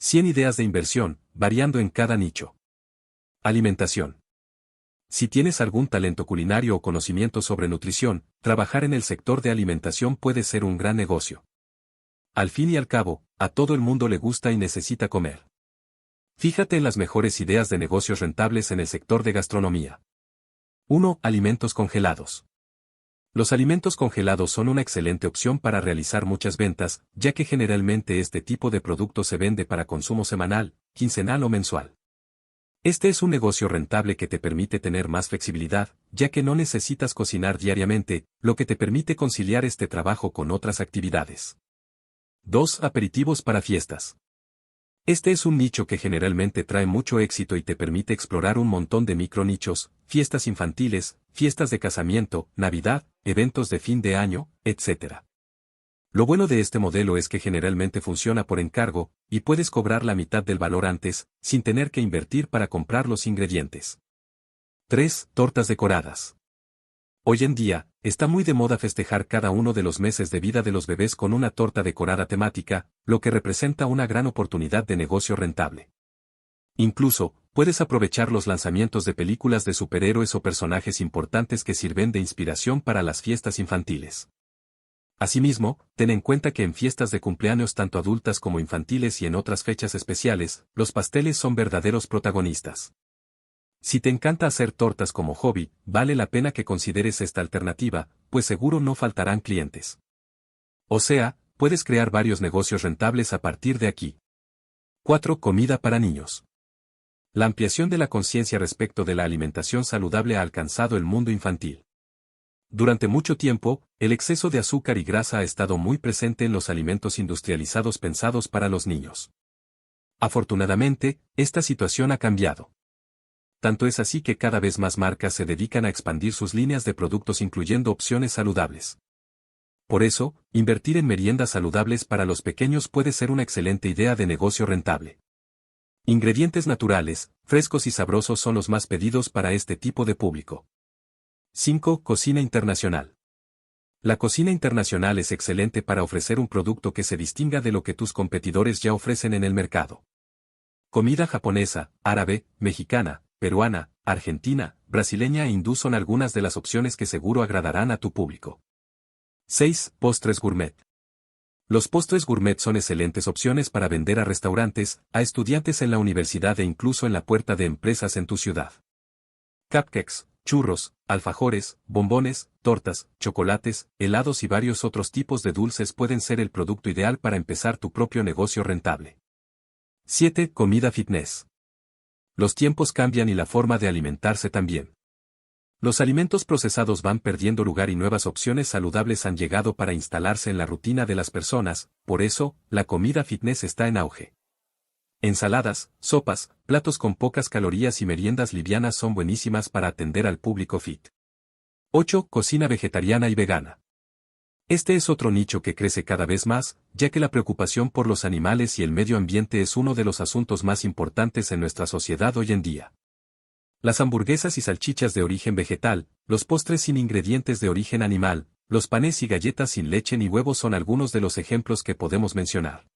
100 ideas de inversión, variando en cada nicho. Alimentación. Si tienes algún talento culinario o conocimiento sobre nutrición, trabajar en el sector de alimentación puede ser un gran negocio. Al fin y al cabo, a todo el mundo le gusta y necesita comer. Fíjate en las mejores ideas de negocios rentables en el sector de gastronomía. 1. Alimentos congelados. Los alimentos congelados son una excelente opción para realizar muchas ventas, ya que generalmente este tipo de producto se vende para consumo semanal, quincenal o mensual. Este es un negocio rentable que te permite tener más flexibilidad, ya que no necesitas cocinar diariamente, lo que te permite conciliar este trabajo con otras actividades. 2. Aperitivos para fiestas. Este es un nicho que generalmente trae mucho éxito y te permite explorar un montón de micronichos, fiestas infantiles, fiestas de casamiento, Navidad, eventos de fin de año, etc. Lo bueno de este modelo es que generalmente funciona por encargo, y puedes cobrar la mitad del valor antes, sin tener que invertir para comprar los ingredientes. 3. Tortas decoradas. Hoy en día, está muy de moda festejar cada uno de los meses de vida de los bebés con una torta decorada temática, lo que representa una gran oportunidad de negocio rentable. Incluso, puedes aprovechar los lanzamientos de películas de superhéroes o personajes importantes que sirven de inspiración para las fiestas infantiles. Asimismo, ten en cuenta que en fiestas de cumpleaños tanto adultas como infantiles y en otras fechas especiales, los pasteles son verdaderos protagonistas. Si te encanta hacer tortas como hobby, vale la pena que consideres esta alternativa, pues seguro no faltarán clientes. O sea, puedes crear varios negocios rentables a partir de aquí. 4. Comida para niños. La ampliación de la conciencia respecto de la alimentación saludable ha alcanzado el mundo infantil. Durante mucho tiempo, el exceso de azúcar y grasa ha estado muy presente en los alimentos industrializados pensados para los niños. Afortunadamente, esta situación ha cambiado. Tanto es así que cada vez más marcas se dedican a expandir sus líneas de productos incluyendo opciones saludables. Por eso, invertir en meriendas saludables para los pequeños puede ser una excelente idea de negocio rentable. Ingredientes naturales, frescos y sabrosos son los más pedidos para este tipo de público. 5. Cocina internacional. La cocina internacional es excelente para ofrecer un producto que se distinga de lo que tus competidores ya ofrecen en el mercado. Comida japonesa, árabe, mexicana, peruana, argentina, brasileña e hindú son algunas de las opciones que seguro agradarán a tu público. 6. Postres gourmet. Los postres gourmet son excelentes opciones para vender a restaurantes, a estudiantes en la universidad e incluso en la puerta de empresas en tu ciudad. Cupcakes, churros, alfajores, bombones, tortas, chocolates, helados y varios otros tipos de dulces pueden ser el producto ideal para empezar tu propio negocio rentable. 7. Comida fitness. Los tiempos cambian y la forma de alimentarse también. Los alimentos procesados van perdiendo lugar y nuevas opciones saludables han llegado para instalarse en la rutina de las personas, por eso, la comida fitness está en auge. Ensaladas, sopas, platos con pocas calorías y meriendas livianas son buenísimas para atender al público fit. 8. Cocina vegetariana y vegana. Este es otro nicho que crece cada vez más, ya que la preocupación por los animales y el medio ambiente es uno de los asuntos más importantes en nuestra sociedad hoy en día. Las hamburguesas y salchichas de origen vegetal, los postres sin ingredientes de origen animal, los panes y galletas sin leche ni huevos son algunos de los ejemplos que podemos mencionar.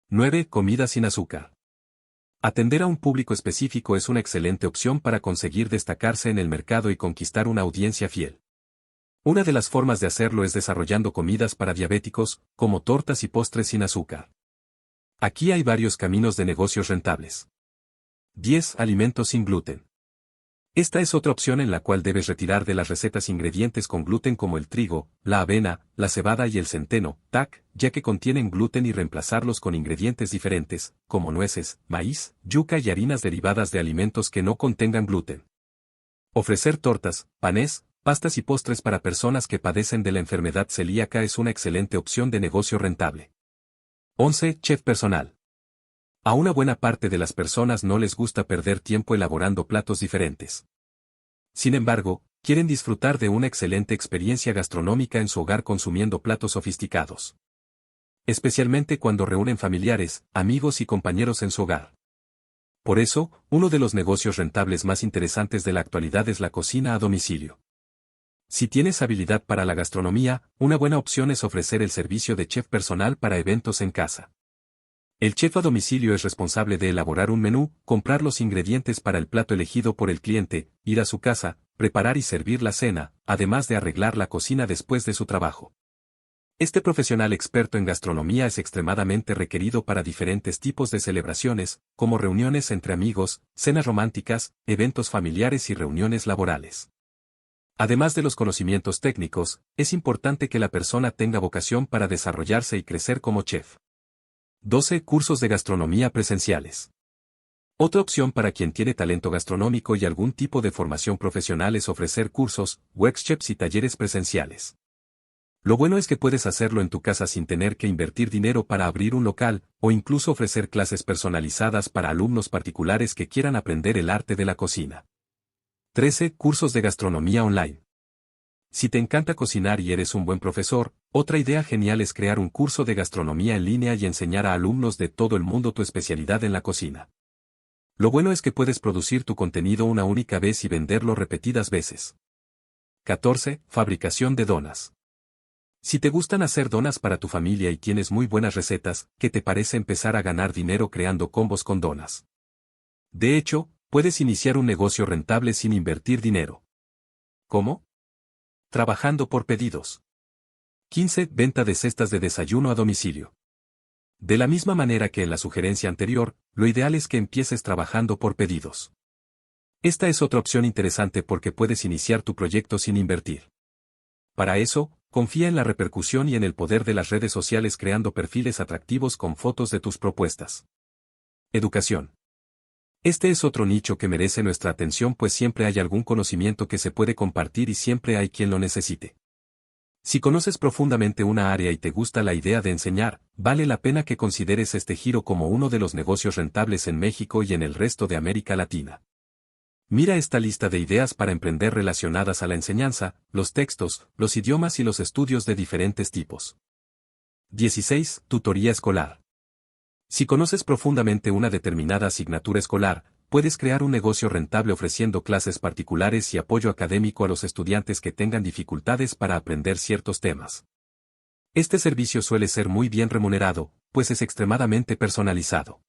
9. Comida sin azúcar. Atender a un público específico es una excelente opción para conseguir destacarse en el mercado y conquistar una audiencia fiel. Una de las formas de hacerlo es desarrollando comidas para diabéticos, como tortas y postres sin azúcar. Aquí hay varios caminos de negocios rentables. 10. Alimentos sin gluten. Esta es otra opción en la cual debes retirar de las recetas ingredientes con gluten como el trigo, la avena, la cebada y el centeno, TAC, ya que contienen gluten y reemplazarlos con ingredientes diferentes, como nueces, maíz, yuca y harinas derivadas de alimentos que no contengan gluten. Ofrecer tortas, panes, pastas y postres para personas que padecen de la enfermedad celíaca es una excelente opción de negocio rentable. 11. Chef personal. A una buena parte de las personas no les gusta perder tiempo elaborando platos diferentes. Sin embargo, quieren disfrutar de una excelente experiencia gastronómica en su hogar consumiendo platos sofisticados. Especialmente cuando reúnen familiares, amigos y compañeros en su hogar. Por eso, uno de los negocios rentables más interesantes de la actualidad es la cocina a domicilio. Si tienes habilidad para la gastronomía, una buena opción es ofrecer el servicio de chef personal para eventos en casa. El chef a domicilio es responsable de elaborar un menú, comprar los ingredientes para el plato elegido por el cliente, ir a su casa, preparar y servir la cena, además de arreglar la cocina después de su trabajo. Este profesional experto en gastronomía es extremadamente requerido para diferentes tipos de celebraciones, como reuniones entre amigos, cenas románticas, eventos familiares y reuniones laborales. Además de los conocimientos técnicos, es importante que la persona tenga vocación para desarrollarse y crecer como chef. 12. Cursos de gastronomía presenciales. Otra opción para quien tiene talento gastronómico y algún tipo de formación profesional es ofrecer cursos, workshops y talleres presenciales. Lo bueno es que puedes hacerlo en tu casa sin tener que invertir dinero para abrir un local, o incluso ofrecer clases personalizadas para alumnos particulares que quieran aprender el arte de la cocina. 13. Cursos de gastronomía online. Si te encanta cocinar y eres un buen profesor, otra idea genial es crear un curso de gastronomía en línea y enseñar a alumnos de todo el mundo tu especialidad en la cocina. Lo bueno es que puedes producir tu contenido una única vez y venderlo repetidas veces. 14. Fabricación de donas. Si te gustan hacer donas para tu familia y tienes muy buenas recetas, ¿qué te parece empezar a ganar dinero creando combos con donas? De hecho, puedes iniciar un negocio rentable sin invertir dinero. ¿Cómo? Trabajando por pedidos. 15. Venta de cestas de desayuno a domicilio. De la misma manera que en la sugerencia anterior, lo ideal es que empieces trabajando por pedidos. Esta es otra opción interesante porque puedes iniciar tu proyecto sin invertir. Para eso, confía en la repercusión y en el poder de las redes sociales creando perfiles atractivos con fotos de tus propuestas. Educación. Este es otro nicho que merece nuestra atención pues siempre hay algún conocimiento que se puede compartir y siempre hay quien lo necesite. Si conoces profundamente una área y te gusta la idea de enseñar, vale la pena que consideres este giro como uno de los negocios rentables en México y en el resto de América Latina. Mira esta lista de ideas para emprender relacionadas a la enseñanza, los textos, los idiomas y los estudios de diferentes tipos. 16. Tutoría escolar. Si conoces profundamente una determinada asignatura escolar, puedes crear un negocio rentable ofreciendo clases particulares y apoyo académico a los estudiantes que tengan dificultades para aprender ciertos temas. Este servicio suele ser muy bien remunerado, pues es extremadamente personalizado.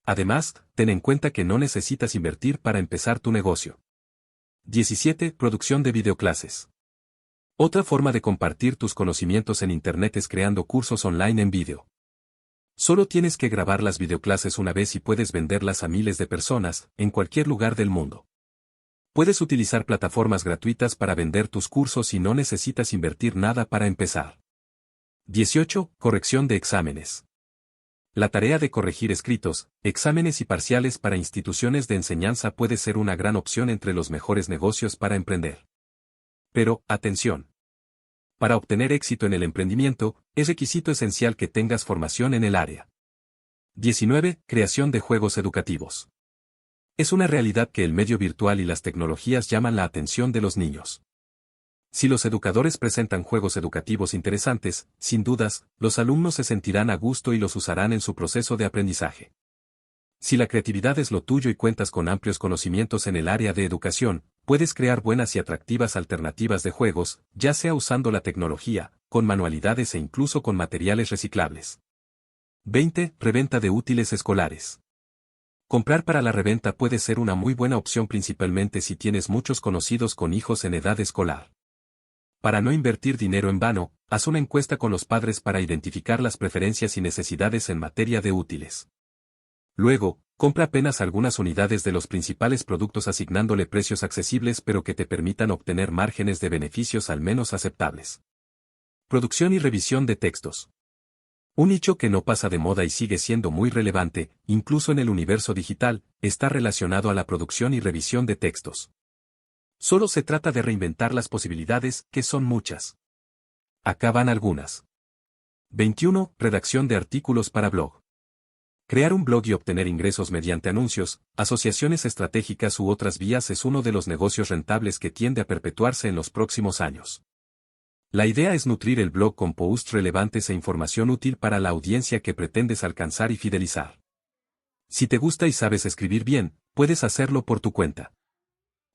Además, ten en cuenta que no necesitas invertir para empezar tu negocio. 17. Producción de videoclases. Otra forma de compartir tus conocimientos en Internet es creando cursos online en vídeo. Solo tienes que grabar las videoclases una vez y puedes venderlas a miles de personas, en cualquier lugar del mundo. Puedes utilizar plataformas gratuitas para vender tus cursos y no necesitas invertir nada para empezar. 18. Corrección de exámenes. La tarea de corregir escritos, exámenes y parciales para instituciones de enseñanza puede ser una gran opción entre los mejores negocios para emprender. Pero, atención. Para obtener éxito en el emprendimiento, es requisito esencial que tengas formación en el área. 19. Creación de juegos educativos. Es una realidad que el medio virtual y las tecnologías llaman la atención de los niños. Si los educadores presentan juegos educativos interesantes, sin dudas, los alumnos se sentirán a gusto y los usarán en su proceso de aprendizaje. Si la creatividad es lo tuyo y cuentas con amplios conocimientos en el área de educación, puedes crear buenas y atractivas alternativas de juegos, ya sea usando la tecnología, con manualidades e incluso con materiales reciclables. 20. Reventa de útiles escolares. Comprar para la reventa puede ser una muy buena opción principalmente si tienes muchos conocidos con hijos en edad escolar. Para no invertir dinero en vano, haz una encuesta con los padres para identificar las preferencias y necesidades en materia de útiles. Luego, compra apenas algunas unidades de los principales productos asignándole precios accesibles pero que te permitan obtener márgenes de beneficios al menos aceptables. Producción y revisión de textos. Un nicho que no pasa de moda y sigue siendo muy relevante, incluso en el universo digital, está relacionado a la producción y revisión de textos. Solo se trata de reinventar las posibilidades, que son muchas. Acá van algunas. 21. Redacción de artículos para blog. Crear un blog y obtener ingresos mediante anuncios, asociaciones estratégicas u otras vías es uno de los negocios rentables que tiende a perpetuarse en los próximos años. La idea es nutrir el blog con posts relevantes e información útil para la audiencia que pretendes alcanzar y fidelizar. Si te gusta y sabes escribir bien, puedes hacerlo por tu cuenta.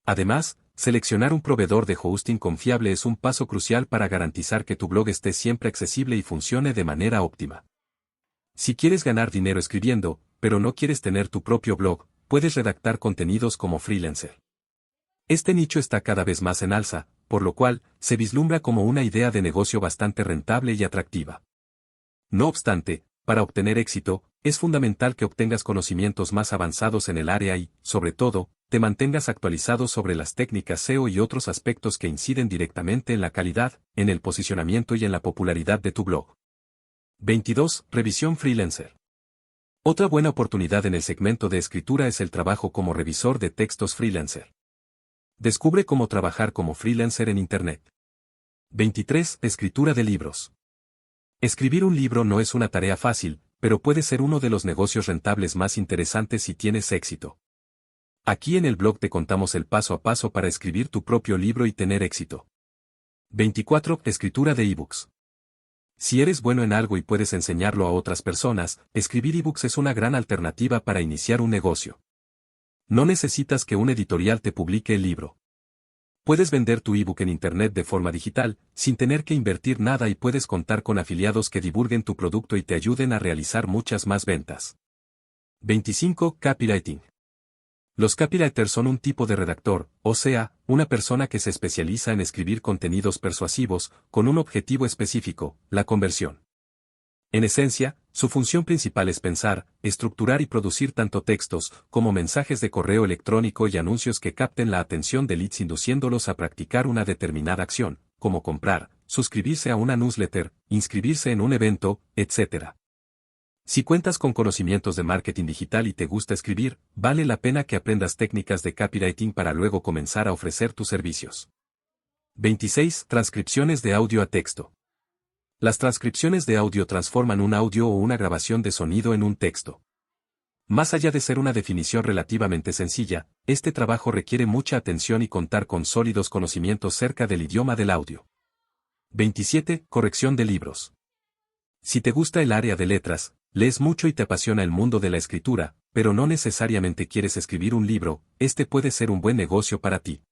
Además, seleccionar un proveedor de hosting confiable es un paso crucial para garantizar que tu blog esté siempre accesible y funcione de manera óptima. Si quieres ganar dinero escribiendo, pero no quieres tener tu propio blog, puedes redactar contenidos como freelancer. Este nicho está cada vez más en alza, por lo cual, se vislumbra como una idea de negocio bastante rentable y atractiva. No obstante, para obtener éxito, es fundamental que obtengas conocimientos más avanzados en el área y, sobre todo, te mantengas actualizado sobre las técnicas SEO y otros aspectos que inciden directamente en la calidad, en el posicionamiento y en la popularidad de tu blog. 22. Revisión freelancer. Otra buena oportunidad en el segmento de escritura es el trabajo como revisor de textos freelancer. Descubre cómo trabajar como freelancer en Internet. 23. Escritura de libros. Escribir un libro no es una tarea fácil, pero puede ser uno de los negocios rentables más interesantes si tienes éxito. Aquí en el blog te contamos el paso a paso para escribir tu propio libro y tener éxito. 24. Escritura de ebooks. Si eres bueno en algo y puedes enseñarlo a otras personas, escribir ebooks es una gran alternativa para iniciar un negocio. No necesitas que un editorial te publique el libro. Puedes vender tu ebook en Internet de forma digital, sin tener que invertir nada y puedes contar con afiliados que divulguen tu producto y te ayuden a realizar muchas más ventas. 25. Copywriting. Los copywriters son un tipo de redactor, o sea, una persona que se especializa en escribir contenidos persuasivos, con un objetivo específico, la conversión. En esencia, su función principal es pensar, estructurar y producir tanto textos, como mensajes de correo electrónico y anuncios que capten la atención de leads induciéndolos a practicar una determinada acción, como comprar, suscribirse a una newsletter, inscribirse en un evento, etc. Si cuentas con conocimientos de marketing digital y te gusta escribir, vale la pena que aprendas técnicas de copywriting para luego comenzar a ofrecer tus servicios. 26. Transcripciones de audio a texto. Las transcripciones de audio transforman un audio o una grabación de sonido en un texto. Más allá de ser una definición relativamente sencilla, este trabajo requiere mucha atención y contar con sólidos conocimientos cerca del idioma del audio. 27. Corrección de libros. Si te gusta el área de letras, lees mucho y te apasiona el mundo de la escritura, pero no necesariamente quieres escribir un libro, este puede ser un buen negocio para ti.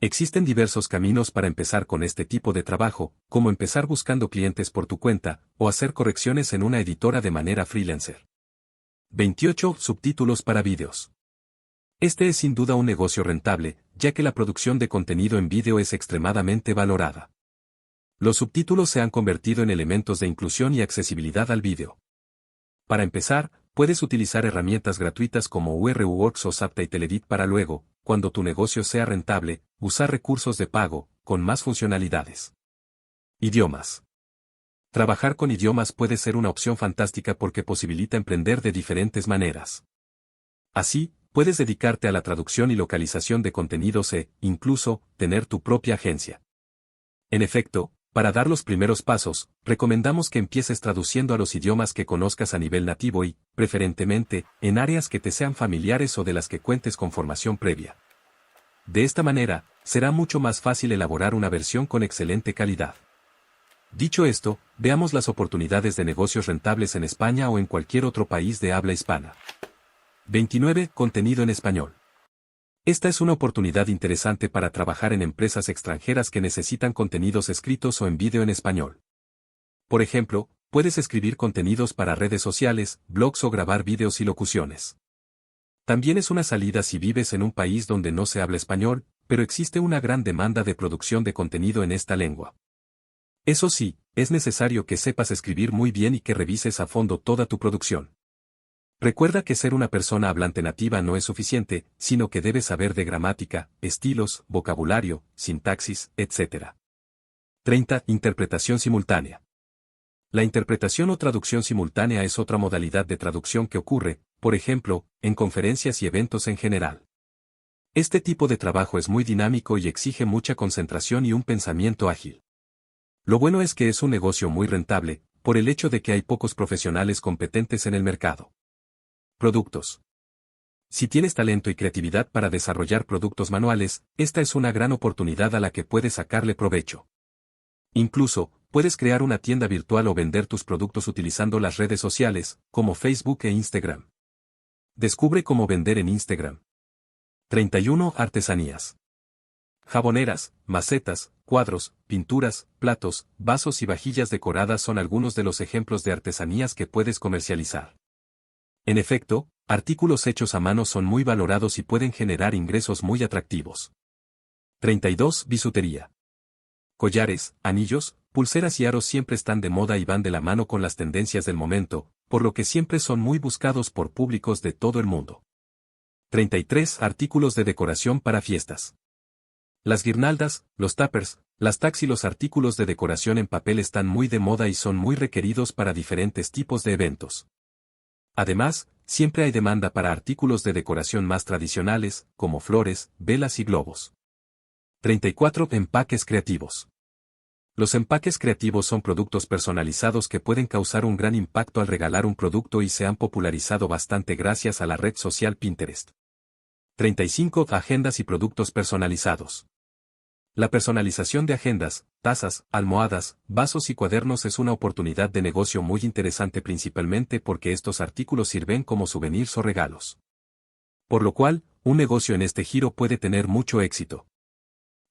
Existen diversos caminos para empezar con este tipo de trabajo, como empezar buscando clientes por tu cuenta, o hacer correcciones en una editora de manera freelancer. 28. Subtítulos para vídeos. Este es sin duda un negocio rentable, ya que la producción de contenido en vídeo es extremadamente valorada. Los subtítulos se han convertido en elementos de inclusión y accesibilidad al vídeo. Para empezar, puedes utilizar herramientas gratuitas como URWorks o Subtitleedit para luego, cuando tu negocio sea rentable, usar recursos de pago, con más funcionalidades. Idiomas. Trabajar con idiomas puede ser una opción fantástica porque posibilita emprender de diferentes maneras. Así, puedes dedicarte a la traducción y localización de contenidos e, incluso, tener tu propia agencia. En efecto, para dar los primeros pasos, recomendamos que empieces traduciendo a los idiomas que conozcas a nivel nativo y, preferentemente, en áreas que te sean familiares o de las que cuentes con formación previa. De esta manera, será mucho más fácil elaborar una versión con excelente calidad. Dicho esto, veamos las oportunidades de negocios rentables en España o en cualquier otro país de habla hispana. 29. Contenido en español. Esta es una oportunidad interesante para trabajar en empresas extranjeras que necesitan contenidos escritos o en vídeo en español. Por ejemplo, puedes escribir contenidos para redes sociales, blogs o grabar vídeos y locuciones. También es una salida si vives en un país donde no se habla español, pero existe una gran demanda de producción de contenido en esta lengua. Eso sí, es necesario que sepas escribir muy bien y que revises a fondo toda tu producción. Recuerda que ser una persona hablante nativa no es suficiente, sino que debes saber de gramática, estilos, vocabulario, sintaxis, etc. 30. Interpretación simultánea. La interpretación o traducción simultánea es otra modalidad de traducción que ocurre, por ejemplo, en conferencias y eventos en general. Este tipo de trabajo es muy dinámico y exige mucha concentración y un pensamiento ágil. Lo bueno es que es un negocio muy rentable, por el hecho de que hay pocos profesionales competentes en el mercado. Productos. Si tienes talento y creatividad para desarrollar productos manuales, esta es una gran oportunidad a la que puedes sacarle provecho. Incluso, puedes crear una tienda virtual o vender tus productos utilizando las redes sociales, como Facebook e Instagram. Descubre cómo vender en Instagram. 31. Artesanías. Jaboneras, macetas, cuadros, pinturas, platos, vasos y vajillas decoradas son algunos de los ejemplos de artesanías que puedes comercializar. En efecto, artículos hechos a mano son muy valorados y pueden generar ingresos muy atractivos. 32. Bisutería. Collares, anillos, pulseras y aros siempre están de moda y van de la mano con las tendencias del momento, por lo que siempre son muy buscados por públicos de todo el mundo. 33. Artículos de decoración para fiestas. Las guirnaldas, los tuppers, las tags y los artículos de decoración en papel están muy de moda y son muy requeridos para diferentes tipos de eventos. Además, siempre hay demanda para artículos de decoración más tradicionales, como flores, velas y globos. 34. Empaques creativos. Los empaques creativos son productos personalizados que pueden causar un gran impacto al regalar un producto y se han popularizado bastante gracias a la red social Pinterest. 35. Agendas y productos personalizados. La personalización de agendas, tazas, almohadas, vasos y cuadernos es una oportunidad de negocio muy interesante principalmente porque estos artículos sirven como souvenirs o regalos. Por lo cual, un negocio en este giro puede tener mucho éxito.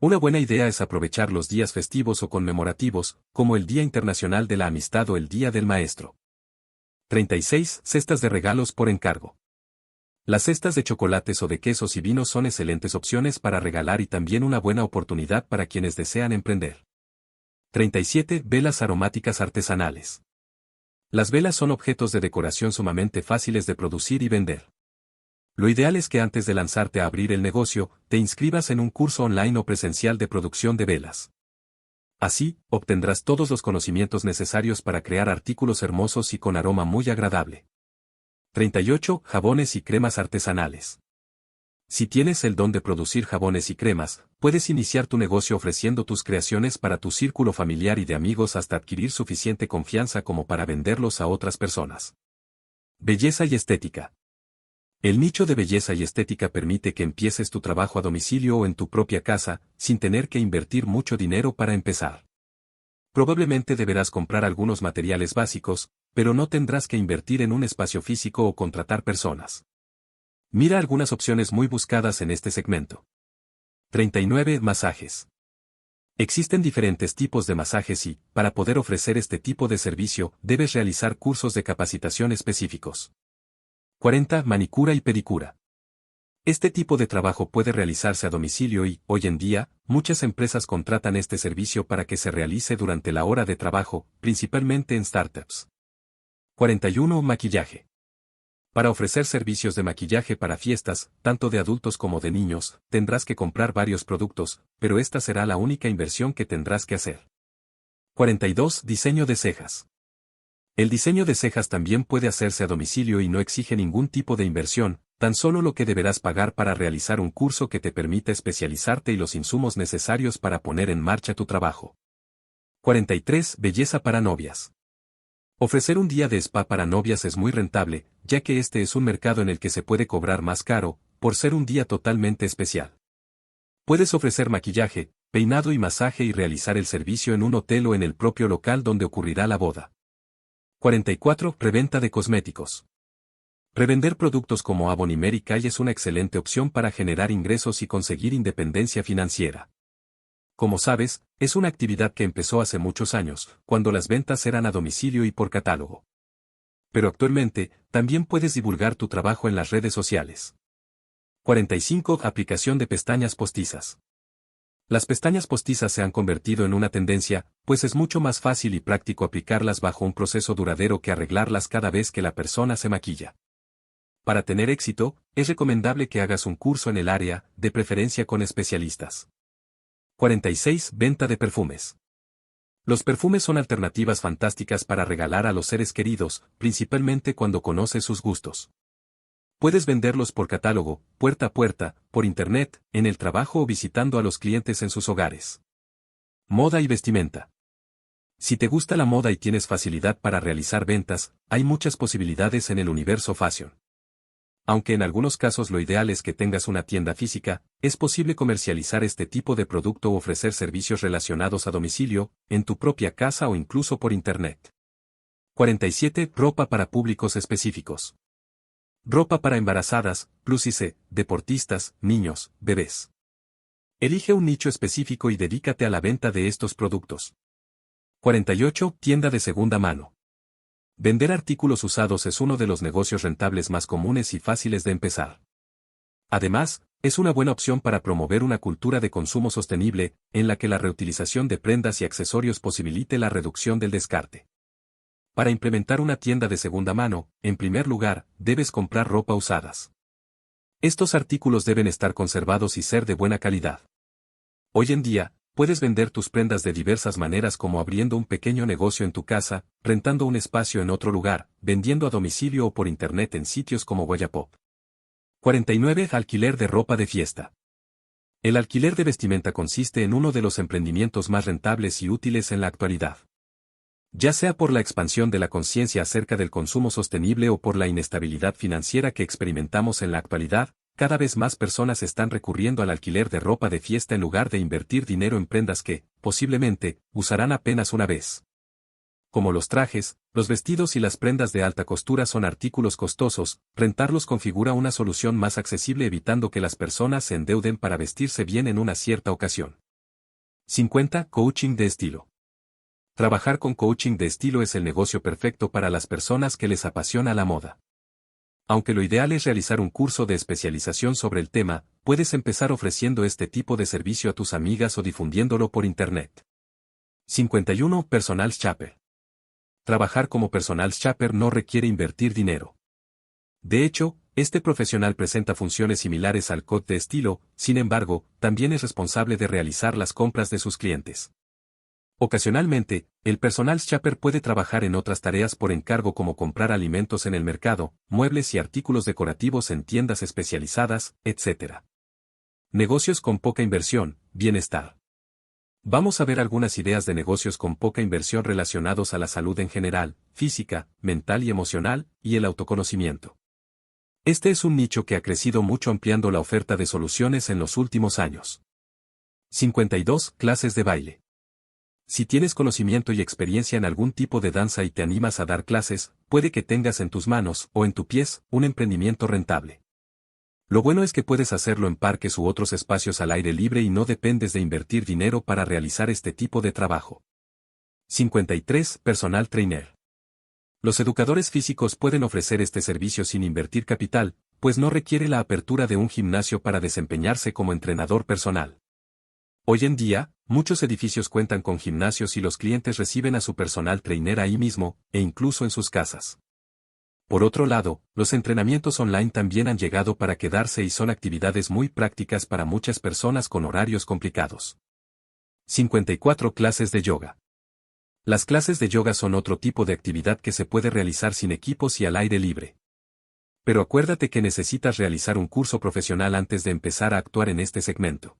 Una buena idea es aprovechar los días festivos o conmemorativos, como el Día Internacional de la Amistad o el Día del Maestro. 36. Cestas de regalos por encargo. Las cestas de chocolates o de quesos y vinos son excelentes opciones para regalar y también una buena oportunidad para quienes desean emprender. 37. Velas aromáticas artesanales. Las velas son objetos de decoración sumamente fáciles de producir y vender. Lo ideal es que antes de lanzarte a abrir el negocio, te inscribas en un curso online o presencial de producción de velas. Así, obtendrás todos los conocimientos necesarios para crear artículos hermosos y con aroma muy agradable. 38. Jabones y cremas artesanales. Si tienes el don de producir jabones y cremas, puedes iniciar tu negocio ofreciendo tus creaciones para tu círculo familiar y de amigos hasta adquirir suficiente confianza como para venderlos a otras personas. Belleza y estética. El nicho de belleza y estética permite que empieces tu trabajo a domicilio o en tu propia casa, sin tener que invertir mucho dinero para empezar. Probablemente deberás comprar algunos materiales básicos, pero no tendrás que invertir en un espacio físico o contratar personas. Mira algunas opciones muy buscadas en este segmento. 39. Masajes. Existen diferentes tipos de masajes y, para poder ofrecer este tipo de servicio, debes realizar cursos de capacitación específicos. 40. Manicura y pedicura. Este tipo de trabajo puede realizarse a domicilio y, hoy en día, muchas empresas contratan este servicio para que se realice durante la hora de trabajo, principalmente en startups. 41. Maquillaje. Para ofrecer servicios de maquillaje para fiestas, tanto de adultos como de niños, tendrás que comprar varios productos, pero esta será la única inversión que tendrás que hacer. 42. Diseño de cejas. El diseño de cejas también puede hacerse a domicilio y no exige ningún tipo de inversión, tan solo lo que deberás pagar para realizar un curso que te permita especializarte y los insumos necesarios para poner en marcha tu trabajo. 43. Belleza para novias. Ofrecer un día de spa para novias es muy rentable, ya que este es un mercado en el que se puede cobrar más caro, por ser un día totalmente especial. Puedes ofrecer maquillaje, peinado y masaje y realizar el servicio en un hotel o en el propio local donde ocurrirá la boda. 44. Reventa de cosméticos. Revender productos como Avon y Mary Kay es una excelente opción para generar ingresos y conseguir independencia financiera. Como sabes, es una actividad que empezó hace muchos años, cuando las ventas eran a domicilio y por catálogo. Pero actualmente, también puedes divulgar tu trabajo en las redes sociales. 45. Aplicación de pestañas postizas. Las pestañas postizas se han convertido en una tendencia, pues es mucho más fácil y práctico aplicarlas bajo un proceso duradero que arreglarlas cada vez que la persona se maquilla. Para tener éxito, es recomendable que hagas un curso en el área, de preferencia con especialistas. 46. Venta de perfumes. Los perfumes son alternativas fantásticas para regalar a los seres queridos, principalmente cuando conoces sus gustos. Puedes venderlos por catálogo, puerta a puerta, por internet, en el trabajo o visitando a los clientes en sus hogares. Moda y vestimenta. Si te gusta la moda y tienes facilidad para realizar ventas, hay muchas posibilidades en el universo fashion. Aunque en algunos casos lo ideal es que tengas una tienda física, es posible comercializar este tipo de producto o ofrecer servicios relacionados a domicilio, en tu propia casa o incluso por internet. 47. Ropa para públicos específicos. Ropa para embarazadas, plus y C, deportistas, niños, bebés. Elige un nicho específico y dedícate a la venta de estos productos. 48. Tienda de segunda mano. Vender artículos usados es uno de los negocios rentables más comunes y fáciles de empezar. Además, es una buena opción para promover una cultura de consumo sostenible, en la que la reutilización de prendas y accesorios posibilite la reducción del descarte. Para implementar una tienda de segunda mano, en primer lugar, debes comprar ropa usadas. Estos artículos deben estar conservados y ser de buena calidad. Hoy en día, puedes vender tus prendas de diversas maneras, como abriendo un pequeño negocio en tu casa, rentando un espacio en otro lugar, vendiendo a domicilio o por internet en sitios como Wallapop. 49. Alquiler de ropa de fiesta. El alquiler de vestimenta consiste en uno de los emprendimientos más rentables y útiles en la actualidad. Ya sea por la expansión de la conciencia acerca del consumo sostenible o por la inestabilidad financiera que experimentamos en la actualidad, cada vez más personas están recurriendo al alquiler de ropa de fiesta en lugar de invertir dinero en prendas que, posiblemente, usarán apenas una vez. Como los trajes, los vestidos y las prendas de alta costura son artículos costosos, rentarlos configura una solución más accesible, evitando que las personas se endeuden para vestirse bien en una cierta ocasión. 50. Coaching de estilo. Trabajar con coaching de estilo es el negocio perfecto para las personas que les apasiona la moda. Aunque lo ideal es realizar un curso de especialización sobre el tema, puedes empezar ofreciendo este tipo de servicio a tus amigas o difundiéndolo por internet. 51. Personal shopper. Trabajar como personal shopper no requiere invertir dinero. De hecho, este profesional presenta funciones similares al coach de estilo, sin embargo, también es responsable de realizar las compras de sus clientes. Ocasionalmente, el personal shopper puede trabajar en otras tareas por encargo, como comprar alimentos en el mercado, muebles y artículos decorativos en tiendas especializadas, etc. Negocios con poca inversión, bienestar. Vamos a ver algunas ideas de negocios con poca inversión relacionados a la salud en general, física, mental y emocional, y el autoconocimiento. Este es un nicho que ha crecido mucho, ampliando la oferta de soluciones en los últimos años. 52. Clases de baile. Si tienes conocimiento y experiencia en algún tipo de danza y te animas a dar clases, puede que tengas en tus manos, o en tus pies, un emprendimiento rentable. Lo bueno es que puedes hacerlo en parques u otros espacios al aire libre y no dependes de invertir dinero para realizar este tipo de trabajo. 53. Personal trainer. Los educadores físicos pueden ofrecer este servicio sin invertir capital, pues no requiere la apertura de un gimnasio para desempeñarse como entrenador personal. Hoy en día, muchos edificios cuentan con gimnasios y los clientes reciben a su personal trainer ahí mismo, e incluso en sus casas. Por otro lado, los entrenamientos online también han llegado para quedarse y son actividades muy prácticas para muchas personas con horarios complicados. 54. Clases de yoga. Las clases de yoga son otro tipo de actividad que se puede realizar sin equipos y al aire libre. Pero acuérdate que necesitas realizar un curso profesional antes de empezar a actuar en este segmento.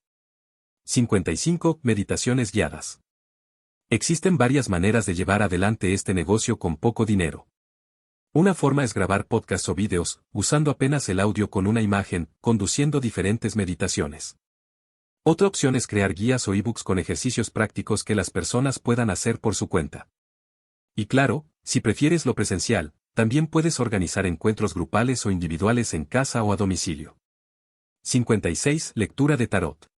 55. Meditaciones guiadas. Existen varias maneras de llevar adelante este negocio con poco dinero. Una forma es grabar podcasts o vídeos, usando apenas el audio con una imagen, conduciendo diferentes meditaciones. Otra opción es crear guías o ebooks con ejercicios prácticos que las personas puedan hacer por su cuenta. Y claro, si prefieres lo presencial, también puedes organizar encuentros grupales o individuales en casa o a domicilio. 56. Lectura de tarot.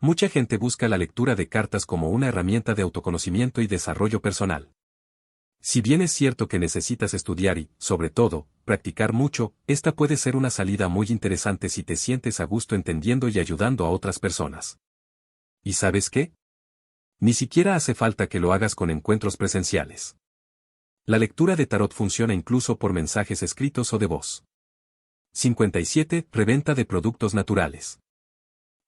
Mucha gente busca la lectura de cartas como una herramienta de autoconocimiento y desarrollo personal. Si bien es cierto que necesitas estudiar y, sobre todo, practicar mucho, esta puede ser una salida muy interesante si te sientes a gusto entendiendo y ayudando a otras personas. ¿Y sabes qué? Ni siquiera hace falta que lo hagas con encuentros presenciales. La lectura de tarot funciona incluso por mensajes escritos o de voz. 57. Reventa de productos naturales.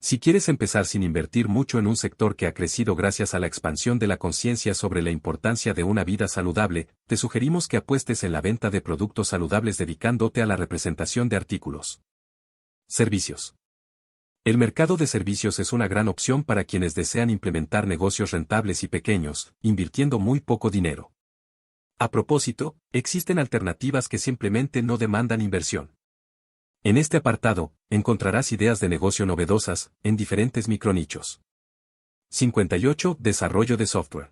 Si quieres empezar sin invertir mucho en un sector que ha crecido gracias a la expansión de la conciencia sobre la importancia de una vida saludable, te sugerimos que apuestes en la venta de productos saludables dedicándote a la representación de artículos. Servicios. El mercado de servicios es una gran opción para quienes desean implementar negocios rentables y pequeños, invirtiendo muy poco dinero. A propósito, existen alternativas que simplemente no demandan inversión. En este apartado, encontrarás ideas de negocio novedosas, en diferentes micronichos. 58. Desarrollo de software.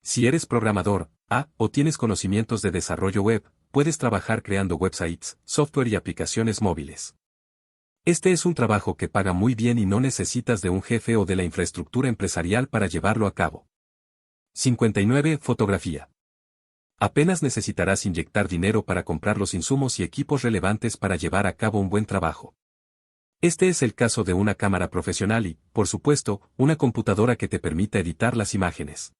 Si eres programador, o tienes conocimientos de desarrollo web, puedes trabajar creando websites, software y aplicaciones móviles. Este es un trabajo que paga muy bien y no necesitas de un jefe o de la infraestructura empresarial para llevarlo a cabo. 59. Fotografía. Apenas necesitarás inyectar dinero para comprar los insumos y equipos relevantes para llevar a cabo un buen trabajo. Este es el caso de una cámara profesional y, por supuesto, una computadora que te permita editar las imágenes.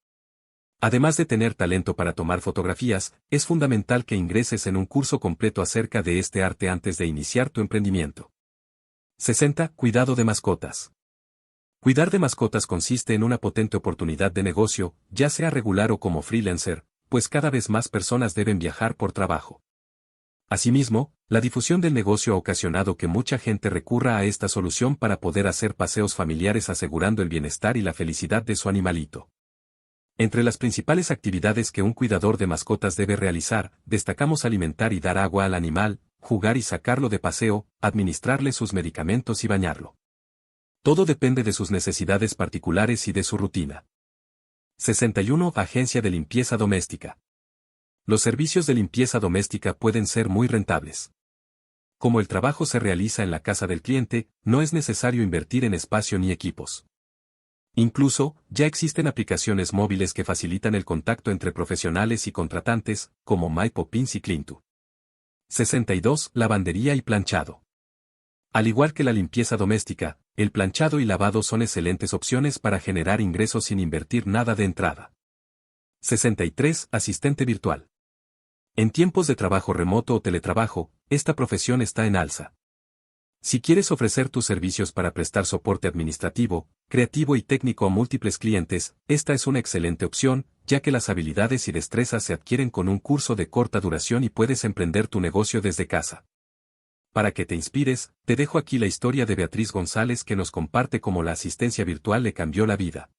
Además de tener talento para tomar fotografías, es fundamental que ingreses en un curso completo acerca de este arte antes de iniciar tu emprendimiento. 60. Cuidado de mascotas. Cuidar de mascotas consiste en una potente oportunidad de negocio, ya sea regular o como freelancer, pues cada vez más personas deben viajar por trabajo. Asimismo, la difusión del negocio ha ocasionado que mucha gente recurra a esta solución para poder hacer paseos familiares asegurando el bienestar y la felicidad de su animalito. Entre las principales actividades que un cuidador de mascotas debe realizar, destacamos alimentar y dar agua al animal, jugar y sacarlo de paseo, administrarle sus medicamentos y bañarlo. Todo depende de sus necesidades particulares y de su rutina. 61. Agencia de limpieza doméstica. Los servicios de limpieza doméstica pueden ser muy rentables. Como el trabajo se realiza en la casa del cliente, no es necesario invertir en espacio ni equipos. Incluso, ya existen aplicaciones móviles que facilitan el contacto entre profesionales y contratantes, como MyPoppins y Clean2. 62. Lavandería y planchado. Al igual que la limpieza doméstica, el planchado y lavado son excelentes opciones para generar ingresos sin invertir nada de entrada. 63. Asistente virtual. En tiempos de trabajo remoto o teletrabajo, esta profesión está en alza. Si quieres ofrecer tus servicios para prestar soporte administrativo, creativo y técnico a múltiples clientes, esta es una excelente opción, ya que las habilidades y destrezas se adquieren con un curso de corta duración y puedes emprender tu negocio desde casa. Para que te inspires, te dejo aquí la historia de Beatriz González que nos comparte cómo la asistencia virtual le cambió la vida.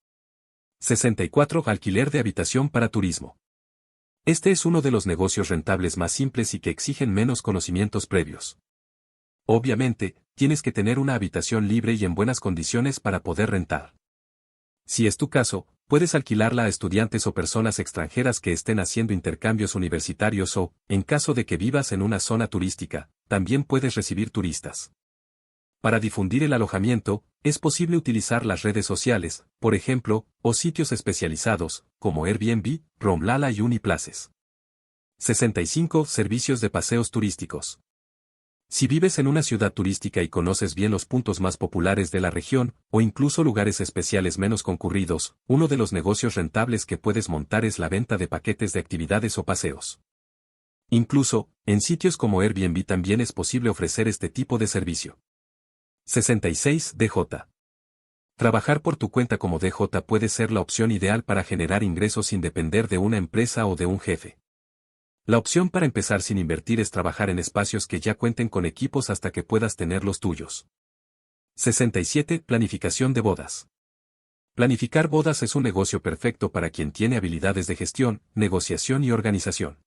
64. Alquiler de habitación para turismo. Este es uno de los negocios rentables más simples y que exigen menos conocimientos previos. Obviamente, tienes que tener una habitación libre y en buenas condiciones para poder rentar. Si es tu caso, puedes alquilarla a estudiantes o personas extranjeras que estén haciendo intercambios universitarios o, en caso de que vivas en una zona turística, también puedes recibir turistas. Para difundir el alojamiento, es posible utilizar las redes sociales, por ejemplo, o sitios especializados, como Airbnb, Romlala y Uniplaces. 65. Servicios de paseos turísticos. Si vives en una ciudad turística y conoces bien los puntos más populares de la región, o incluso lugares especiales menos concurridos, uno de los negocios rentables que puedes montar es la venta de paquetes de actividades o paseos. Incluso, en sitios como Airbnb también es posible ofrecer este tipo de servicio. 66. DJ. Trabajar por tu cuenta como DJ puede ser la opción ideal para generar ingresos sin depender de una empresa o de un jefe. La opción para empezar sin invertir es trabajar en espacios que ya cuenten con equipos hasta que puedas tener los tuyos. 67. Planificación de bodas. Planificar bodas es un negocio perfecto para quien tiene habilidades de gestión, negociación y organización.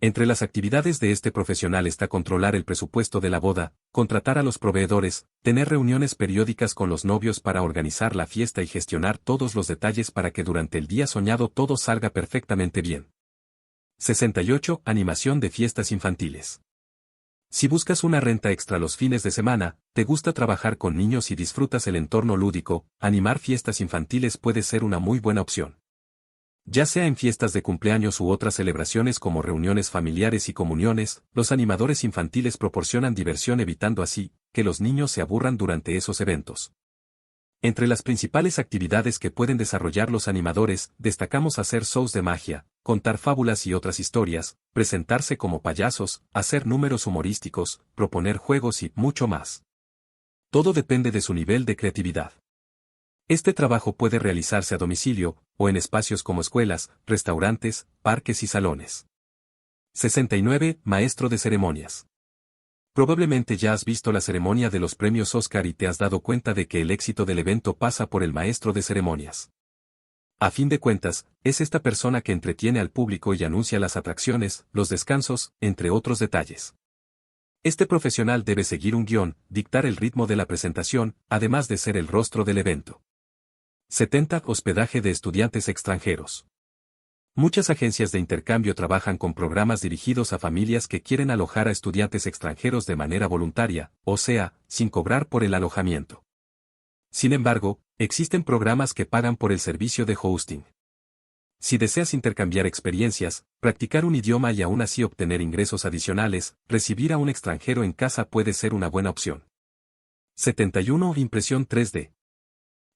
Entre las actividades de este profesional está controlar el presupuesto de la boda, contratar a los proveedores, tener reuniones periódicas con los novios para organizar la fiesta y gestionar todos los detalles para que durante el día soñado todo salga perfectamente bien. 68. Animación de fiestas infantiles. Si buscas una renta extra los fines de semana, te gusta trabajar con niños y disfrutas el entorno lúdico, animar fiestas infantiles puede ser una muy buena opción. Ya sea en fiestas de cumpleaños u otras celebraciones como reuniones familiares y comuniones, los animadores infantiles proporcionan diversión evitando así que los niños se aburran durante esos eventos. Entre las principales actividades que pueden desarrollar los animadores, destacamos hacer shows de magia, contar fábulas y otras historias, presentarse como payasos, hacer números humorísticos, proponer juegos y mucho más. Todo depende de su nivel de creatividad. Este trabajo puede realizarse a domicilio, o en espacios como escuelas, restaurantes, parques y salones. 69. Maestro de ceremonias. Probablemente ya has visto la ceremonia de los premios Oscar y te has dado cuenta de que el éxito del evento pasa por el maestro de ceremonias. A fin de cuentas, es esta persona que entretiene al público y anuncia las atracciones, los descansos, entre otros detalles. Este profesional debe seguir un guión, dictar el ritmo de la presentación, además de ser el rostro del evento. 70. Hospedaje de estudiantes extranjeros. Muchas agencias de intercambio trabajan con programas dirigidos a familias que quieren alojar a estudiantes extranjeros de manera voluntaria, o sea, sin cobrar por el alojamiento. Sin embargo, existen programas que pagan por el servicio de hosting. Si deseas intercambiar experiencias, practicar un idioma y aún así obtener ingresos adicionales, recibir a un extranjero en casa puede ser una buena opción. 71. Impresión 3D.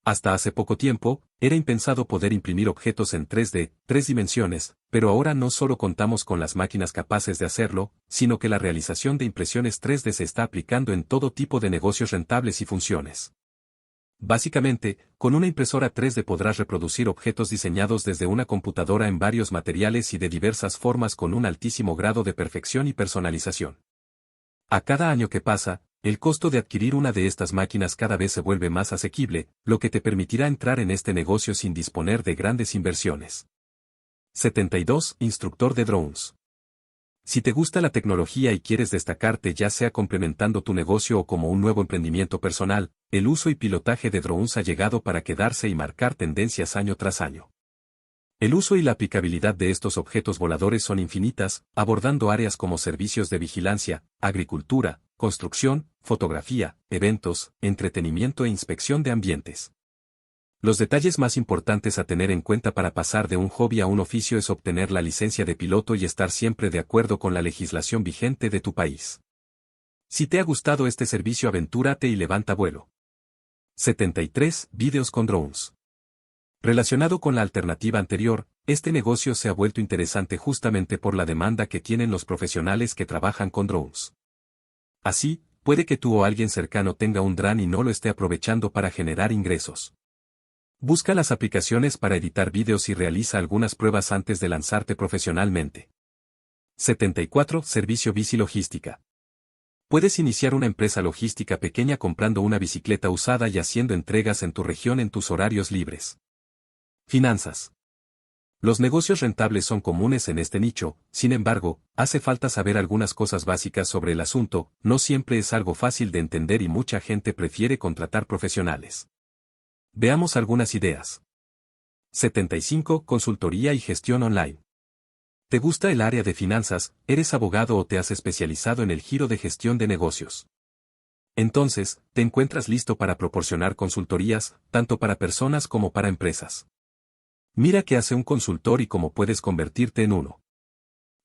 Hasta hace poco tiempo, era impensado poder imprimir objetos en 3D, 3 dimensiones, pero ahora no solo contamos con las máquinas capaces de hacerlo, sino que la realización de impresiones 3D se está aplicando en todo tipo de negocios rentables y funciones. Básicamente, con una impresora 3D podrás reproducir objetos diseñados desde una computadora en varios materiales y de diversas formas con un altísimo grado de perfección y personalización. A cada año que pasa, el costo de adquirir una de estas máquinas cada vez se vuelve más asequible, lo que te permitirá entrar en este negocio sin disponer de grandes inversiones. 72. Instructor de drones. Si te gusta la tecnología y quieres destacarte ya sea complementando tu negocio o como un nuevo emprendimiento personal, el uso y pilotaje de drones ha llegado para quedarse y marcar tendencias año tras año. El uso y la aplicabilidad de estos objetos voladores son infinitas, abordando áreas como servicios de vigilancia, agricultura, construcción, fotografía, eventos, entretenimiento e inspección de ambientes. Los detalles más importantes a tener en cuenta para pasar de un hobby a un oficio es obtener la licencia de piloto y estar siempre de acuerdo con la legislación vigente de tu país. Si te ha gustado este servicio, aventúrate y levanta vuelo. 73. Vídeos con drones. Relacionado con la alternativa anterior, este negocio se ha vuelto interesante justamente por la demanda que tienen los profesionales que trabajan con drones. Así, puede que tú o alguien cercano tenga un dron y no lo esté aprovechando para generar ingresos. Busca las aplicaciones para editar vídeos y realiza algunas pruebas antes de lanzarte profesionalmente. 74. Servicio bici logística. Puedes iniciar una empresa logística pequeña comprando una bicicleta usada y haciendo entregas en tu región en tus horarios libres. Finanzas. Los negocios rentables son comunes en este nicho, sin embargo, hace falta saber algunas cosas básicas sobre el asunto, no siempre es algo fácil de entender y mucha gente prefiere contratar profesionales. Veamos algunas ideas. 75. Consultoría y gestión online. ¿Te gusta el área de finanzas, eres abogado o te has especializado en el giro de gestión de negocios? Entonces, te encuentras listo para proporcionar consultorías, tanto para personas como para empresas. Mira qué hace un consultor y cómo puedes convertirte en uno.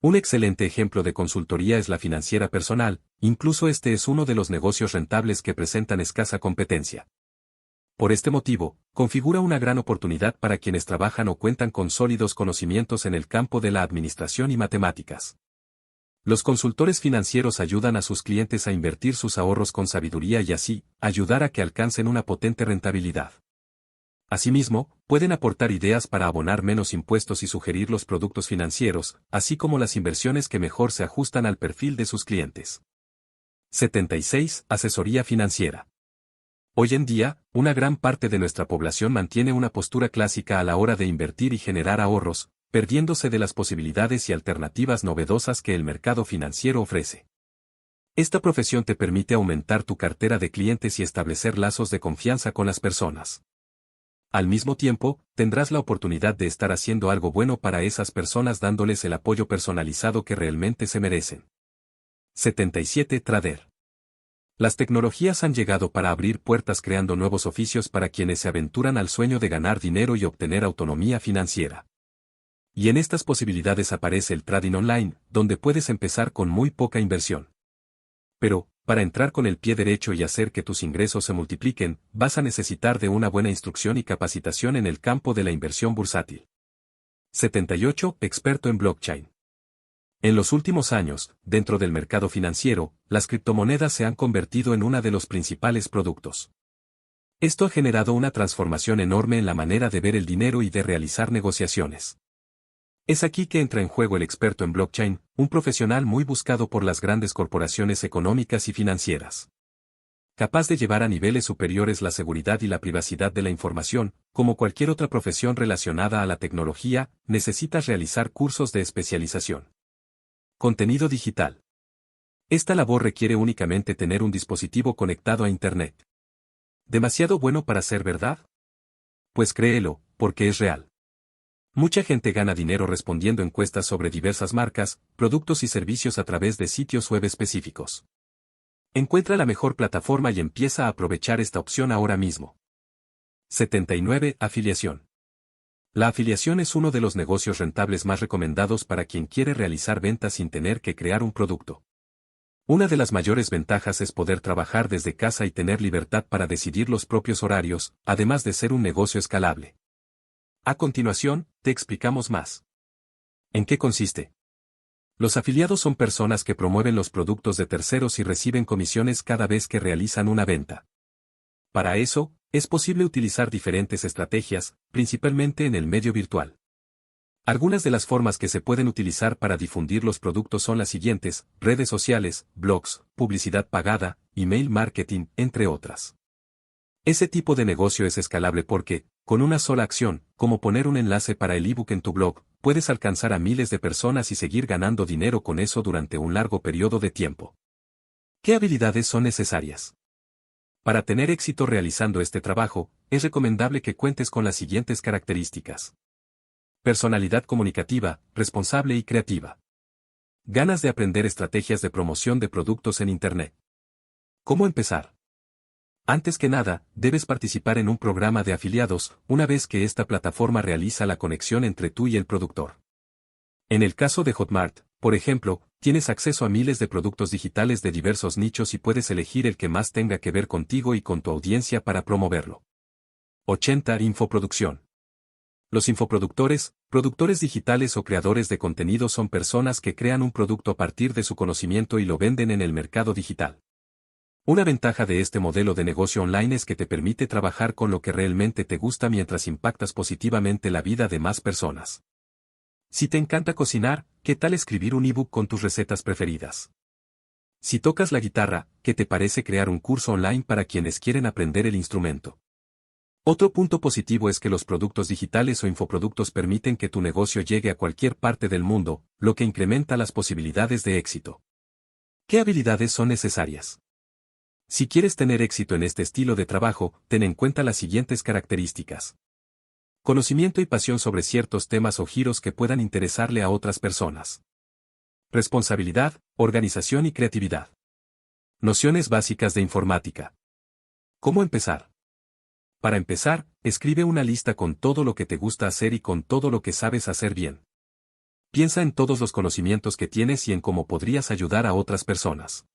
Un excelente ejemplo de consultoría es la financiera personal, incluso este es uno de los negocios rentables que presentan escasa competencia. Por este motivo, configura una gran oportunidad para quienes trabajan o cuentan con sólidos conocimientos en el campo de la administración y matemáticas. Los consultores financieros ayudan a sus clientes a invertir sus ahorros con sabiduría y así, ayudar a que alcancen una potente rentabilidad. Asimismo, pueden aportar ideas para abonar menos impuestos y sugerir los productos financieros, así como las inversiones que mejor se ajustan al perfil de sus clientes. 76. Asesoría financiera. Hoy en día, una gran parte de nuestra población mantiene una postura clásica a la hora de invertir y generar ahorros, perdiéndose de las posibilidades y alternativas novedosas que el mercado financiero ofrece. Esta profesión te permite aumentar tu cartera de clientes y establecer lazos de confianza con las personas. Al mismo tiempo, tendrás la oportunidad de estar haciendo algo bueno para esas personas dándoles el apoyo personalizado que realmente se merecen. 77. Trader. Las tecnologías han llegado para abrir puertas creando nuevos oficios para quienes se aventuran al sueño de ganar dinero y obtener autonomía financiera. Y en estas posibilidades aparece el trading online, donde puedes empezar con muy poca inversión. Pero, para entrar con el pie derecho y hacer que tus ingresos se multipliquen, vas a necesitar de una buena instrucción y capacitación en el campo de la inversión bursátil. 78. Experto en blockchain. En los últimos años, dentro del mercado financiero, las criptomonedas se han convertido en uno de los principales productos. Esto ha generado una transformación enorme en la manera de ver el dinero y de realizar negociaciones. Es aquí que entra en juego el experto en blockchain, un profesional muy buscado por las grandes corporaciones económicas y financieras. Capaz de llevar a niveles superiores la seguridad y la privacidad de la información, como cualquier otra profesión relacionada a la tecnología, necesitas realizar cursos de especialización. Contenido digital. Esta labor requiere únicamente tener un dispositivo conectado a Internet. ¿Demasiado bueno para ser verdad? Pues créelo, porque es real. Mucha gente gana dinero respondiendo encuestas sobre diversas marcas, productos y servicios a través de sitios web específicos. Encuentra la mejor plataforma y empieza a aprovechar esta opción ahora mismo. 79. Afiliación. La afiliación es uno de los negocios rentables más recomendados para quien quiere realizar ventas sin tener que crear un producto. Una de las mayores ventajas es poder trabajar desde casa y tener libertad para decidir los propios horarios, además de ser un negocio escalable. A continuación, te explicamos más. ¿En qué consiste? Los afiliados son personas que promueven los productos de terceros y reciben comisiones cada vez que realizan una venta. Para eso, es posible utilizar diferentes estrategias, principalmente en el medio virtual. Algunas de las formas que se pueden utilizar para difundir los productos son las siguientes: redes sociales, blogs, publicidad pagada, email marketing, entre otras. Ese tipo de negocio es escalable porque, con una sola acción, como poner un enlace para el ebook en tu blog, puedes alcanzar a miles de personas y seguir ganando dinero con eso durante un largo periodo de tiempo. ¿Qué habilidades son necesarias? Para tener éxito realizando este trabajo, es recomendable que cuentes con las siguientes características. Personalidad comunicativa, responsable y creativa. Ganas de aprender estrategias de promoción de productos en Internet. ¿Cómo empezar? Antes que nada, debes participar en un programa de afiliados, una vez que esta plataforma realiza la conexión entre tú y el productor. En el caso de Hotmart, por ejemplo, tienes acceso a miles de productos digitales de diversos nichos y puedes elegir el que más tenga que ver contigo y con tu audiencia para promoverlo. 80. Infoproducción. Los infoproductores, productores digitales o creadores de contenido son personas que crean un producto a partir de su conocimiento y lo venden en el mercado digital. Una ventaja de este modelo de negocio online es que te permite trabajar con lo que realmente te gusta mientras impactas positivamente la vida de más personas. Si te encanta cocinar, ¿qué tal escribir un ebook con tus recetas preferidas? Si tocas la guitarra, ¿qué te parece crear un curso online para quienes quieren aprender el instrumento? Otro punto positivo es que los productos digitales o infoproductos permiten que tu negocio llegue a cualquier parte del mundo, lo que incrementa las posibilidades de éxito. ¿Qué habilidades son necesarias? Si quieres tener éxito en este estilo de trabajo, ten en cuenta las siguientes características. Conocimiento y pasión sobre ciertos temas o giros que puedan interesarle a otras personas. Responsabilidad, organización y creatividad. Nociones básicas de informática. ¿Cómo empezar? Para empezar, escribe una lista con todo lo que te gusta hacer y con todo lo que sabes hacer bien. Piensa en todos los conocimientos que tienes y en cómo podrías ayudar a otras personas.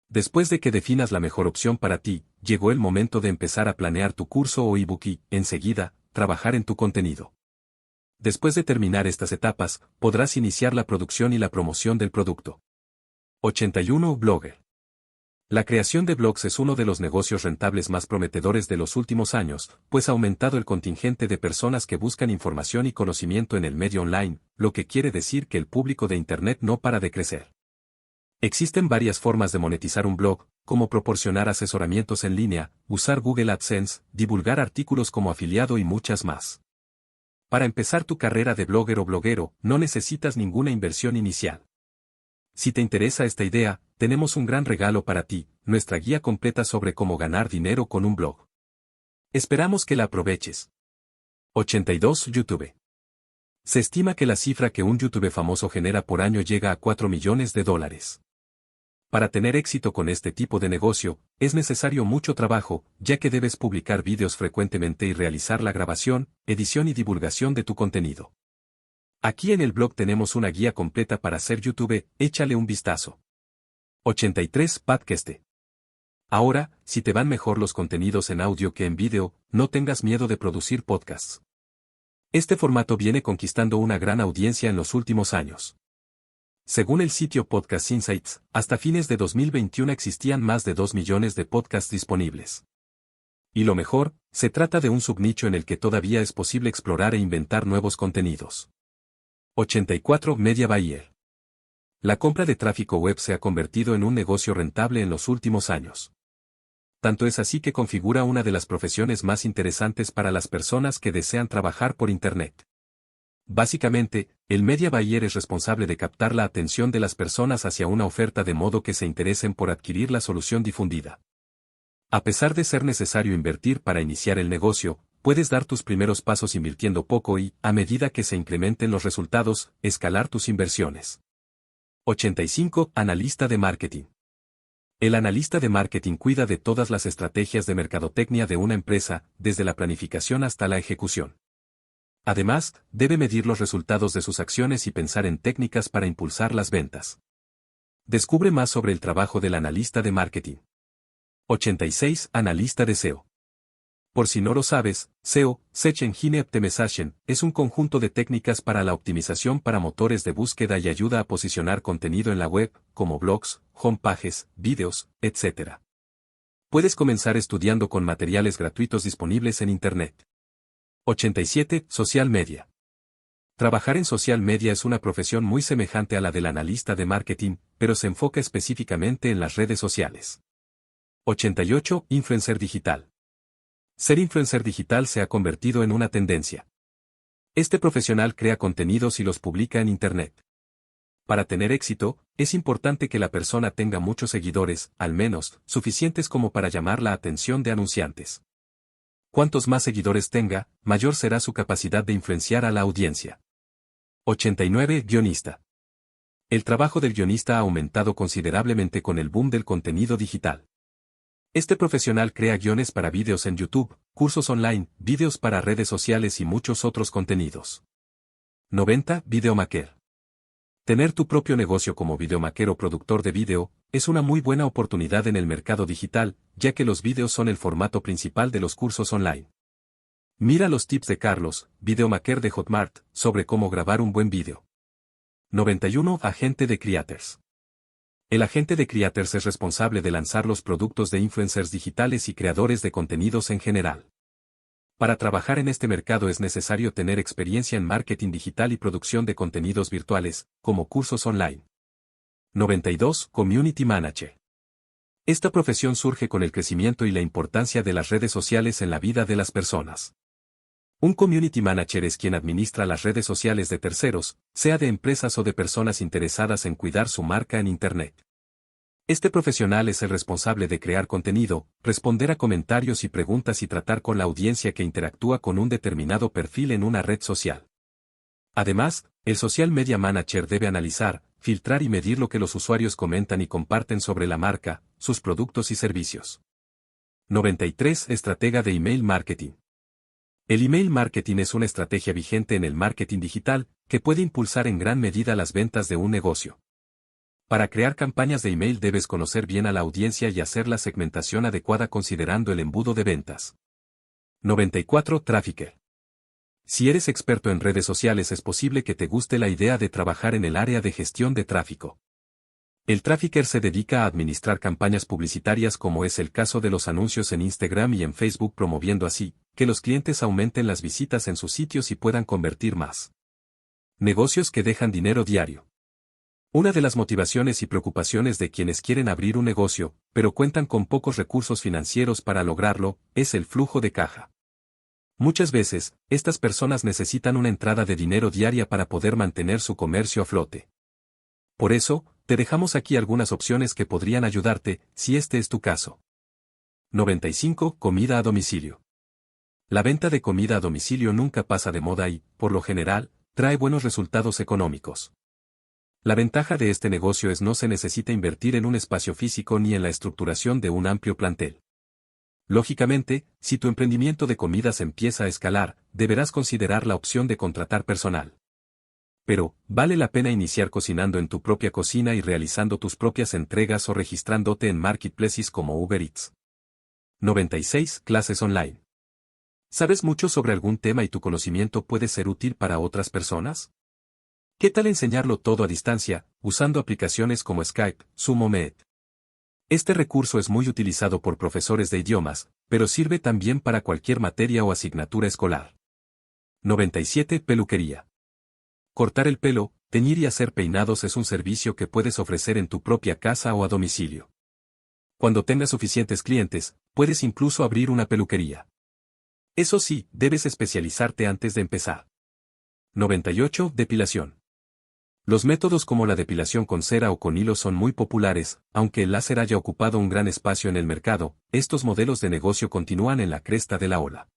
Después de que definas la mejor opción para ti, llegó el momento de empezar a planear tu curso o ebook y, enseguida, trabajar en tu contenido. Después de terminar estas etapas, podrás iniciar la producción y la promoción del producto. 81. Blogger. La creación de blogs es uno de los negocios rentables más prometedores de los últimos años, pues ha aumentado el contingente de personas que buscan información y conocimiento en el medio online, lo que quiere decir que el público de Internet no para de crecer. Existen varias formas de monetizar un blog, como proporcionar asesoramientos en línea, usar Google AdSense, divulgar artículos como afiliado y muchas más. Para empezar tu carrera de blogger o bloguero, no necesitas ninguna inversión inicial. Si te interesa esta idea, tenemos un gran regalo para ti, nuestra guía completa sobre cómo ganar dinero con un blog. Esperamos que la aproveches. 82. YouTube. Se estima que la cifra que un YouTube famoso genera por año llega a $4 millones. Para tener éxito con este tipo de negocio, es necesario mucho trabajo, ya que debes publicar vídeos frecuentemente y realizar la grabación, edición y divulgación de tu contenido. Aquí en el blog tenemos una guía completa para hacer YouTube, échale un vistazo. 83. Podcast. Ahora, si te van mejor los contenidos en audio que en vídeo, no tengas miedo de producir podcasts. Este formato viene conquistando una gran audiencia en los últimos años. Según el sitio Podcast Insights, hasta fines de 2021 existían más de 2 millones de podcasts disponibles. Y lo mejor, se trata de un subnicho en el que todavía es posible explorar e inventar nuevos contenidos. 84. Media Buyer. La compra de tráfico web se ha convertido en un negocio rentable en los últimos años. Tanto es así que configura una de las profesiones más interesantes para las personas que desean trabajar por Internet. Básicamente, el media buyer es responsable de captar la atención de las personas hacia una oferta de modo que se interesen por adquirir la solución difundida. A pesar de ser necesario invertir para iniciar el negocio, puedes dar tus primeros pasos invirtiendo poco y, a medida que se incrementen los resultados, escalar tus inversiones. 85. Analista de marketing. El analista de marketing cuida de todas las estrategias de mercadotecnia de una empresa, desde la planificación hasta la ejecución. Además, debe medir los resultados de sus acciones y pensar en técnicas para impulsar las ventas. Descubre más sobre el trabajo del analista de marketing. 86. Analista de SEO. Por si no lo sabes, SEO, Search Engine Optimization, es un conjunto de técnicas para la optimización para motores de búsqueda y ayuda a posicionar contenido en la web, como blogs, homepages, vídeos, etc. Puedes comenzar estudiando con materiales gratuitos disponibles en Internet. 87. Social media. Trabajar en social media es una profesión muy semejante a la del analista de marketing, pero se enfoca específicamente en las redes sociales. 88. Influencer digital. Ser influencer digital se ha convertido en una tendencia. Este profesional crea contenidos y los publica en Internet. Para tener éxito, es importante que la persona tenga muchos seguidores, al menos, suficientes como para llamar la atención de anunciantes. Cuantos más seguidores tenga, mayor será su capacidad de influenciar a la audiencia. 89. Guionista. El trabajo del guionista ha aumentado considerablemente con el boom del contenido digital. Este profesional crea guiones para vídeos en YouTube, cursos online, vídeos para redes sociales y muchos otros contenidos. 90. Videomaker. Tener tu propio negocio como videomaker o productor de vídeo es una muy buena oportunidad en el mercado digital, ya que los vídeos son el formato principal de los cursos online. Mira los tips de Carlos, videomaker de Hotmart, sobre cómo grabar un buen vídeo. 91. Agente de creators. El agente de creators es responsable de lanzar los productos de influencers digitales y creadores de contenidos en general. Para trabajar en este mercado es necesario tener experiencia en marketing digital y producción de contenidos virtuales, como cursos online. 92. Community Manager. Esta profesión surge con el crecimiento y la importancia de las redes sociales en la vida de las personas. Un community manager es quien administra las redes sociales de terceros, sea de empresas o de personas interesadas en cuidar su marca en Internet. Este profesional es el responsable de crear contenido, responder a comentarios y preguntas y tratar con la audiencia que interactúa con un determinado perfil en una red social. Además, el social media manager debe analizar, filtrar y medir lo que los usuarios comentan y comparten sobre la marca, sus productos y servicios. 93. Estratega de email marketing. El email marketing es una estrategia vigente en el marketing digital, que puede impulsar en gran medida las ventas de un negocio. Para crear campañas de email debes conocer bien a la audiencia y hacer la segmentación adecuada considerando el embudo de ventas. 94. Trafficker. Si eres experto en redes sociales es posible que te guste la idea de trabajar en el área de gestión de tráfico. El trafficker se dedica a administrar campañas publicitarias como es el caso de los anuncios en Instagram y en Facebook promoviendo así, que los clientes aumenten las visitas en sus sitios y puedan convertir más. Negocios que dejan dinero diario. Una de las motivaciones y preocupaciones de quienes quieren abrir un negocio, pero cuentan con pocos recursos financieros para lograrlo, es el flujo de caja. Muchas veces, estas personas necesitan una entrada de dinero diaria para poder mantener su comercio a flote. Por eso, te dejamos aquí algunas opciones que podrían ayudarte, si este es tu caso. 95. Comida a domicilio. La venta de comida a domicilio nunca pasa de moda y, por lo general, trae buenos resultados económicos. La ventaja de este negocio es no se necesita invertir en un espacio físico ni en la estructuración de un amplio plantel. Lógicamente, si tu emprendimiento de comidas empieza a escalar, deberás considerar la opción de contratar personal. Pero, vale la pena iniciar cocinando en tu propia cocina y realizando tus propias entregas o registrándote en marketplaces como Uber Eats. 96. Clases online. ¿Sabes mucho sobre algún tema y tu conocimiento puede ser útil para otras personas? ¿Qué tal enseñarlo todo a distancia, usando aplicaciones como Skype, Zoom o Meet? Este recurso es muy utilizado por profesores de idiomas, pero sirve también para cualquier materia o asignatura escolar. 97. Peluquería. Cortar el pelo, teñir y hacer peinados es un servicio que puedes ofrecer en tu propia casa o a domicilio. Cuando tengas suficientes clientes, puedes incluso abrir una peluquería. Eso sí, debes especializarte antes de empezar. 98. Depilación. Los métodos como la depilación con cera o con hilo son muy populares, aunque el láser haya ocupado un gran espacio en el mercado, estos modelos de negocio continúan en la cresta de la ola.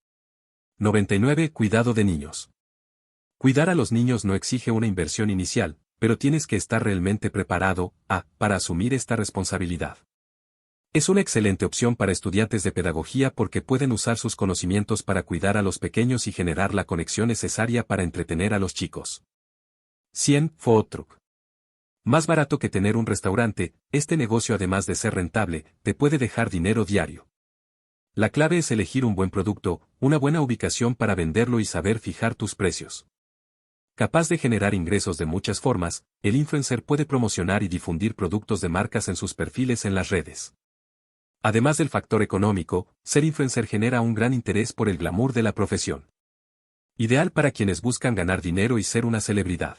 99. Cuidado de niños. Cuidar a los niños no exige una inversión inicial, pero tienes que estar realmente preparado para asumir esta responsabilidad. Es una excelente opción para estudiantes de pedagogía porque pueden usar sus conocimientos para cuidar a los pequeños y generar la conexión necesaria para entretener a los chicos. 100. Food truck. Más barato que tener un restaurante, este negocio además de ser rentable, te puede dejar dinero diario. La clave es elegir un buen producto, una buena ubicación para venderlo y saber fijar tus precios. Capaz de generar ingresos de muchas formas, el influencer puede promocionar y difundir productos de marcas en sus perfiles en las redes. Además del factor económico, ser influencer genera un gran interés por el glamour de la profesión. Ideal para quienes buscan ganar dinero y ser una celebridad.